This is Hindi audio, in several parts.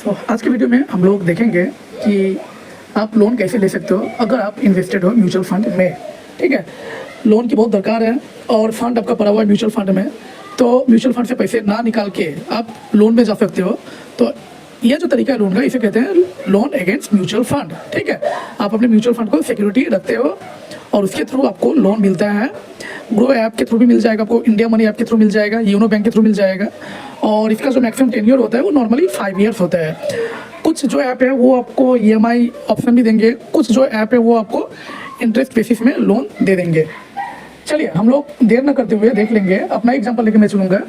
तो आज की वीडियो में हम लोग देखेंगे कि आप लोन कैसे ले सकते हो अगर आप इन्वेस्टेड हो म्यूचुअल फंड में। ठीक है, लोन की बहुत दरकार है और फंड आपका पड़ा हुआ है म्यूचुअल फंड में, तो म्यूचुअल फंड से पैसे ना निकाल के आप लोन में जा सकते हो। तो यह जो तरीका है लोन का, इसे कहते हैं लोन अगेंस्ट म्यूचुअल फंड। ठीक है, आप अपने म्यूचुअल फंड को सिक्योरिटी रखते हो और उसके थ्रू आपको लोन मिलता है। ग्रो ऐप के थ्रू भी मिल जाएगा आपको, इंडिया मनी ऐप के थ्रू मिल जाएगा, यूनो बैंक के थ्रू मिल जाएगा। और इसका जो मैक्सिमम टेन्योर होता है वो नॉर्मली 5 ईयर्स होता है। कुछ जो ऐप है वो आपको EMI ऑप्शन भी देंगे, कुछ जो ऐप है वो आपको इंटरेस्ट बेसिस में लोन दे देंगे। चलिए हम लोग देर न करते हुए देख लेंगे। अपना एग्जांपल लेके मैं चलूँगा।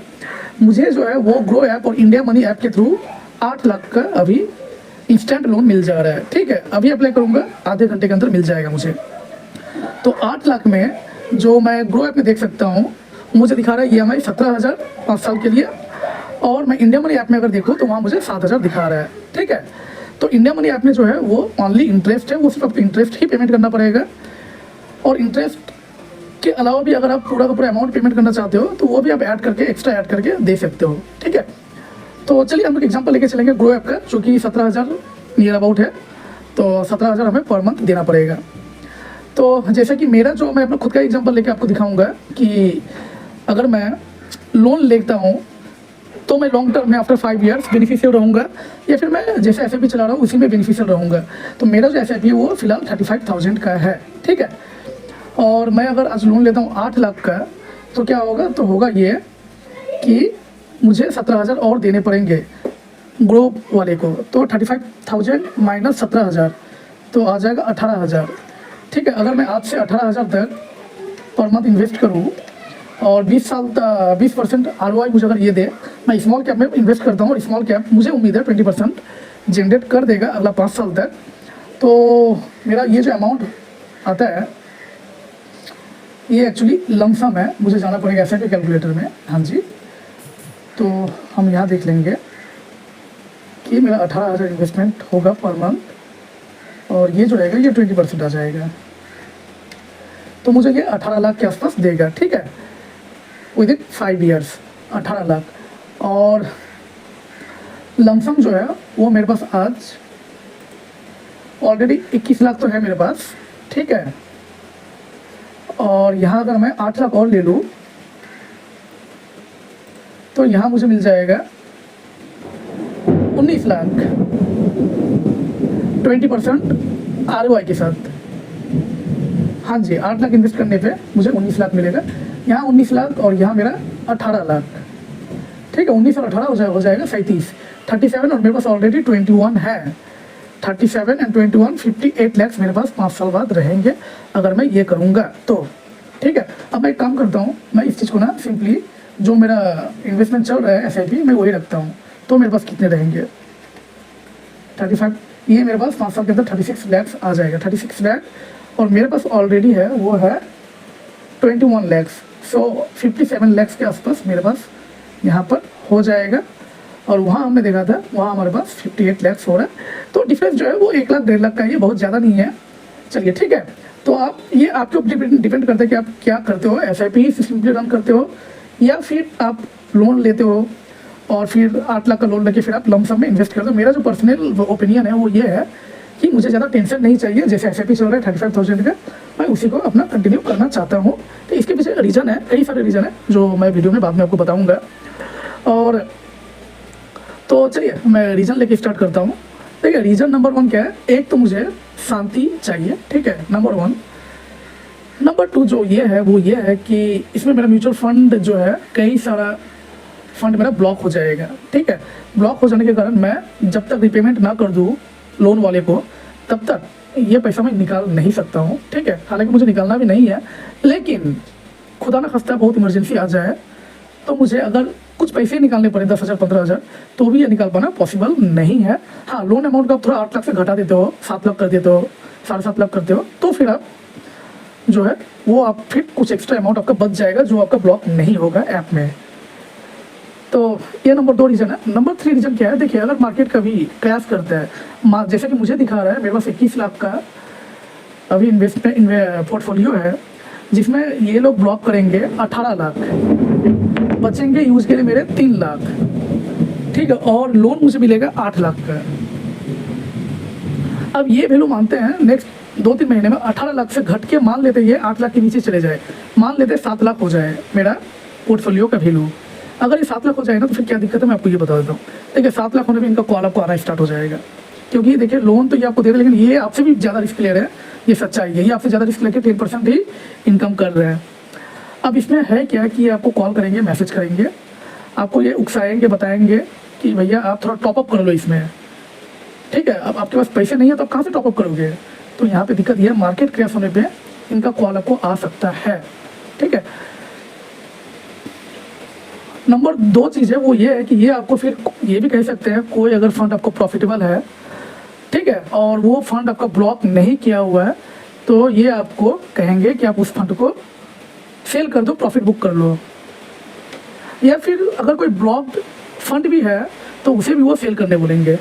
मुझे जो है वो ग्रो ऐप और इंडिया मनी ऐप के थ्रू 8 लाख का अभी इंस्टेंट लोन मिल जा रहा है। ठीक है, अभी अप्लाई करूँगा, आधे घंटे के अंदर मिल जाएगा मुझे। तो 8 लाख में जो मैं ग्रो ऐप में देख सकता हूँ, मुझे दिखा रहा है EMI 17,000 5 साल के लिए, और मैं इंडिया मनी ऐप में अगर देखूँ तो वहाँ मुझे 7,000 दिखा रहा है। ठीक है, तो इंडिया मनी ऐप में जो है वो ओनली इंटरेस्ट है, वो सिर्फ आपको इंटरेस्ट ही पेमेंट करना पड़ेगा। और इंटरेस्ट के अलावा भी अगर आप पूरा का पूरा अमाउंट पेमेंट करना चाहते हो तो वो भी आप ऐड करके, एक्स्ट्रा ऐड करके दे सकते हो। ठीक है, तो चलिए हम लोग एग्जाम्पल लेके चलेंगे ग्रो ऐप का, जो कि 17,000 नियर अबाउट है। तो 17,000 हमें पर मंथ देना पड़ेगा। तो जैसा कि मेरा जो, मैं अपना खुद का एग्जांपल लेके आपको दिखाऊंगा कि अगर मैं लोन लेता हूँ तो मैं लॉन्ग टर्म में आफ्टर 5 ईयर्स बेनिफिशियल रहूँगा, या फिर मैं जैसे SIP चला रहा हूँ उसी में बेनिफिशियल रहूँगा। तो मेरा जो SIP है वो फिलहाल 35,000 का है। ठीक है, और मैं अगर आज लोन लेता हूँ 8 लाख का, तो क्या होगा, तो होगा ये कि मुझे 17,000 और देने पड़ेंगे ग्रो वाले को। तो 35,000 माइनस 17,000 तो आ जाएगा 18,000। ठीक है, अगर मैं आज से 18,000 तक पर मंथ इन्वेस्ट करूँ और 20% ROI मुझे अगर ये दे, मैं स्मॉल कैप में इन्वेस्ट करता हूँ और स्मॉल कैप मुझे उम्मीद है 20% जनरेट कर देगा अगला 5 साल तक। तो मेरा ये जो अमाउंट आता है ये एक्चुअली लमसम है, मुझे जाना पड़ेगा SIP कैलकुलेटर में। हाँ जी, तो हम यहाँ देख लेंगे कि मेरा 18,000 इन्वेस्टमेंट होगा पर मंथ, और ये जो रहेगा ये 20% आ जाएगा। तो मुझे ये 18 लाख के आसपास देगा। ठीक है, विद इन 5 ईयर्स 18 लाख। और लमसम जो है वो मेरे पास आज ऑलरेडी 21 लाख तो है मेरे पास। ठीक है, और यहाँ अगर मैं 8 लाख और ले लूँ तो यहाँ मुझे मिल जाएगा 19 लाख 20% ROI के साथ। हाँ जी, 8 लाख इन्वेस्ट करने पे मुझे 19 लाख मिलेगा। यहाँ 19 लाख और यहाँ मेरा 18 लाख। ठीक है, 19 और 18 हो जाएगा 37 और मेरे पास ऑलरेडी 21 है। 37 एंड 21 58 लाख मेरे पास 5 साल बाद रहेंगे अगर मैं ये करूँगा तो। ठीक है, अब मैं एक काम करता हूँ, मैं इस चीज़ को ना सिंपली जो मेरा इन्वेस्टमेंट चल रहा है SIP मैं वही रखता हूँ। तो मेरे पास कितने रहेंगे, 35, ये मेरे पास 5 साल के अंदर 36 लाख आ जाएगा। 36 लाख और मेरे पास ऑलरेडी है वो है 21 लाख। सो 57 लाख के आसपास मेरे पास यहाँ पर हो जाएगा। और वहाँ हमने देखा था वहाँ हमारे पास 58 लाख हो रहा है। तो डिफरेंस जो है वो 1 लाख 1.5 लाख का, ये बहुत ज़्यादा नहीं है। चलिए ठीक है, तो आप ये आपके ऊपर डिपेंड करता है कि आप क्या करते हो, SIP ही सिंपली रन करते हो या फिर आप लोन लेते हो और फिर 8 लाख का लोन लेके फिर आप लमसम में इन्वेस्ट करते हो। मेरा जो पर्सनल ओपिनियन है वो ये है कि मुझे ज़्यादा टेंशन नहीं चाहिए। जैसे SIP चल रहा है 35,000 का, मैं उसी को अपना कंटिन्यू करना चाहता हूँ। तो इसके पीछे रीज़न है, कई सारे रीज़न है जो मैं वीडियो में बाद में आपको बताऊँगा। और तो चलिए मैं रीज़न लेके स्टार्ट करता हूँ। ठीक है, रीज़न नंबर 1 क्या है, एक तो मुझे शांति चाहिए। ठीक है, नंबर 1। नंबर 2 जो ये है वो ये है कि इसमें मेरा म्यूचुअल फंड जो है, कई सारा फंड मेरा ब्लॉक हो जाएगा। ठीक है, ब्लॉक हो जाने के कारण मैं जब तक रिपेमेंट ना कर दूँ लोन वाले को तब तक ये पैसा मैं निकाल नहीं सकता हूँ। ठीक है, हालांकि मुझे निकालना भी नहीं है, लेकिन खुदा ना खास्ता बहुत इमरजेंसी आ जाए तो मुझे अगर कुछ पैसे निकालने पड़े 10,000 15,000 तो भी ये निकाल पाना पॉसिबल नहीं है। हाँ, लोन अमाउंट का आप थोड़ा 8 लाख से घटा देते हो, 7 लाख कर देते हो, 7.5 लाख करते हो, तो फिर आप जो है वो आप फिर कुछ एक्स्ट्रा अमाउंट आपका बच जाएगा जो आपका ब्लॉक नहीं होगा ऐप में। तो ये नंबर 2 रीज़न है। नंबर 3 रीज़न क्या है, देखिए अगर मार्केट कभी क्रैश करता है, जैसे कि मुझे दिखा रहा है मेरे पास 21 लाख का अभी इन्वेस्टमेंट पोर्टफोलियो है, जिसमें ये लोग ब्लॉक करेंगे 18 लाख, बचेंगे यूज़ के लिए मेरे 3 लाख। ठीक है, और लोन मुझे मिलेगा 8 लाख का। अब ये वैल्यू मानते हैं नेक्स्ट 2-3 महीने में 18 लाख से घट के मान लेते ये 8 लाख के नीचे चले जाए, मान लेते 7 लाख हो जाए मेरा पोर्टफोलियो का वैल्यू। अगर ये 7 लाख हो जाए ना तो फिर क्या दिक्कत है मैं आपको ये बता देता हूँ। देखिए 7 लाख होने पर इनका कॉल आपको आना स्टार्ट हो जाएगा, क्योंकि देखिए लोन तो ये आपको दे रहे हैं लेकिन ये आपसे भी ज़्यादा रिस्क ले रहे हैं, ये सच्चाई है। ये आपसे ज़्यादा रिस्क लेके 10% ही इनकम कर रहे हैं। अब इसमें है क्या कि आपको कॉल करेंगे, मैसेज करेंगे, आपको ये उकसाएंगे, बताएंगे कि भैया आप थोड़ा टॉपअप कर लो इसमें, ठीक है। अब आपके पास पैसे नहीं है तो आप कहाँ से टॉपअप करोगे? तो यहाँ पे दिक्कत ये है, मार्केट क्रैश होने पे इनका कॉल आपको आ सकता है, ठीक है। नंबर 2 चीज़ है वो ये है कि ये आपको फिर ये भी कह सकते हैं, कोई अगर फंड आपको प्रॉफिटेबल है, ठीक है, और वो फंड आपका ब्लॉक नहीं किया हुआ है, तो ये आपको कहेंगे कि आप उस फंड को सेल कर दो, प्रॉफिट बुक कर लो। या फिर अगर कोई ब्लॉक्ड फंड भी है तो उसे भी वो सेल करने बोलेंगे।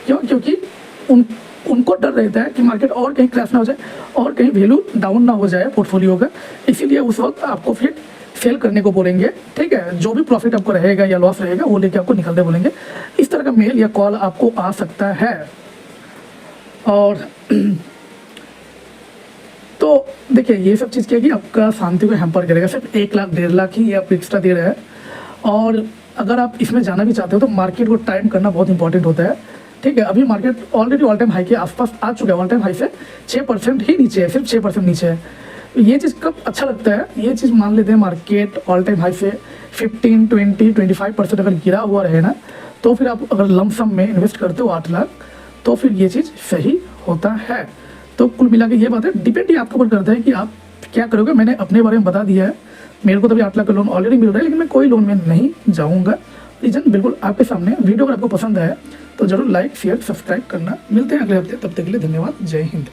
क्यों? क्योंकि उनको डर रहता है कि मार्केट और कहीं क्रैश ना हो जाए और कहीं वैल्यू डाउन ना हो जाए पोर्टफोलियो का, इसीलिए उस वक्त आपको फिर सेल करने को बोलेंगे, ठीक है। जो भी प्रॉफिट आपको रहेगा या लॉस रहेगा वो लेके आपको निकलने बोलेंगे। इस तरह का मेल या कॉल आपको आ सकता है। और तो देखिए ये सब चीज़ क्या है कि आपका शांति को हैम्पर करेगा। सिर्फ 1 लाख 1.5 लाख ही आपको एक्स्ट्रा दे रहे हैं। और अगर आप इसमें जाना भी चाहते हो तो मार्केट को टाइम करना बहुत इंपॉर्टेंट होता है, ठीक है। अभी market already all time high के आसपास आ चुका है, ऑल टाइम हाई से 6% ही नीचे है, सिर्फ 6% नीचे है। ये चीज़ कब अच्छा लगता है, ये चीज़ मान लेते हैं मार्केट ऑल टाइम हाई से 15, 20, 25% अगर गिरा हुआ रहे ना, तो फिर आप अगर लमसम में इन्वेस्ट करते हो 8 लाख, तो फिर ये चीज़ सही होता है। तो कुल मिला के ये बात है, डिपेंड ही आपके ऊपर करता है कि आप क्या करोगे। मैंने अपने बारे में बता दिया है, मेरे को तो अभी 8 लाख का लोन ऑलरेडी मिल रहा है, लेकिन मैं कोई लोन में नहीं जाऊँगा। रीजन बिल्कुल आपके सामने। वीडियो अगर आपको पसंद आया तो जरूर लाइक, शेयर, सब्सक्राइब करना। मिलते हैं अगले हफ्ते, तब तक के लिए धन्यवाद। जय हिंद।